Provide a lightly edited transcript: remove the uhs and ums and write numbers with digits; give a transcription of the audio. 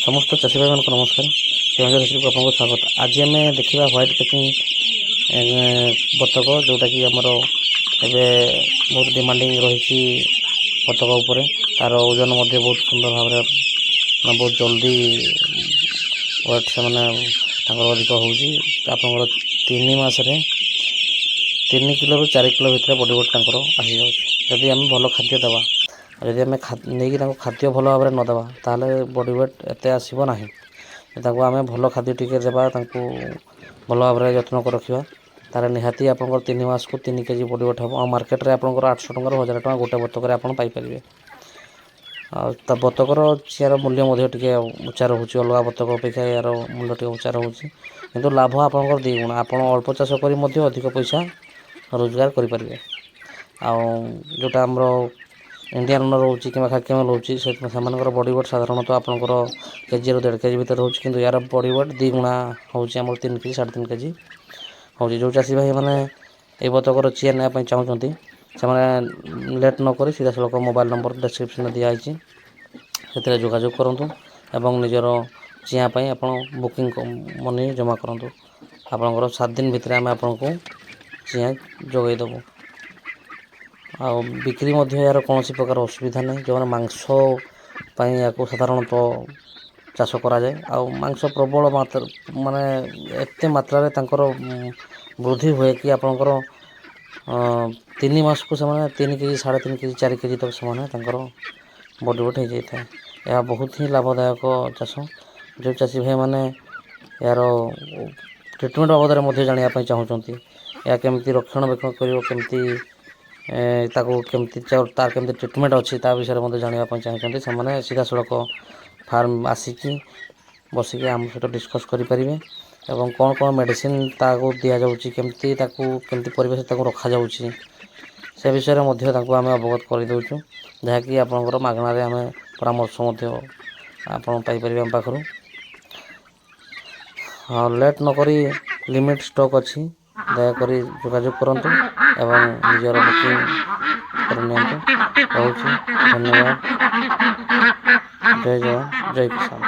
समस्त चाषी भाई मानक नमस्कार। केवंझर को आपको स्वागत। आज आम देखा व्हाइट पैकिंग बतक जोटा कि आमर एवं बहुत डिमांडिंग रही बतक उपर तार ओजन बहुत सुंदर भाव बहुत जल्दी वेट से मैंने अधिक हो 3 मासरे 3 किलो 4 किलो भितर बॉडी वेट आसी जाऊँगी। आम भल खाद्य देवा जदि आम नहीं खाद्य भल भाव में नदेवा ताल बॉडी वेट एत आसब ना। आम भल खाद्य टिके देवा भल भाव में जत्न को रखा तार निहाती आप 3 मास को 3 केजी बॉडी वेट हम। आ मार्केट में आप 800 टकर 1000 टका गोटे बतक आप पाइपर। आ बतकर चियार मूल्य टे उच्चा रोचे अलग बतक अपेक्षा यार मूल्य टे उच्चा रोचे कि लाभ आपंकर 2 गुण। आप अल्प चाष कर अधिक पैसा रोजगार करेंगे। जोटा आमर इंडियन रोचे कि खाक्यम रोचे से बॉडी वेट साधारणतः आपंकर केजी 1.5 केजी भितर रोचे कि यार बॉडी वेट 2 गुणा हो 3 केजी 3.5 केजी हो। जो चाषी भाई मैंने ये बतकर चिया नापी चाहूँगी से लेट नक सीधा सड़क मोबाइल नंबर डिस्क्रिप्शन दिखाई से जोगाजोग करूँ एवं निजर चियापाई आप बुकिंग मनी जमा करूँ। आपंकर 7 दिन भितर आम आपको चिया जोगईदेबू। आ बिक्री यार कौन प्रकार असुविधा नहीं। जो मांस या साधारणतः चाष कराए आंस प्रबल मात्रा माने एत मात्रा वृद्धि हुए कि आपंकर 3 मास को 3 केजी 3.5 केजी 4 केजी तक से बॉडी वेट हो जाए। यह बहुत ही लाभदायक चाष। जो चाषी भाई मैंने यार ट्रिटमेंट बाबद जानापी चाहूँगी या केमती रक्षणाबेक्षण कर केमती तार केमती ट्रिटमेंट अच्छी ता विषय में जानापी चाहते से सीधा सड़क फार्म आसिकी बसिक आम सहित डिस्कस करेंगे और कौन कौन मेडिसिन ताकू दि जाऊँगी केमती परिवेश रखा जाऊँगी से विषय में आम अवगत करदूँ जहाँकि आपंकर मागणार आम परामर्श पाइपर आम पाखु। हाँ लेट नक लिमिट स्टॉक अच्छी दयाक जोगाजोग करूँ एवं निजर बुकिंग कर। धन्यवाद। जय जवान जय किसान।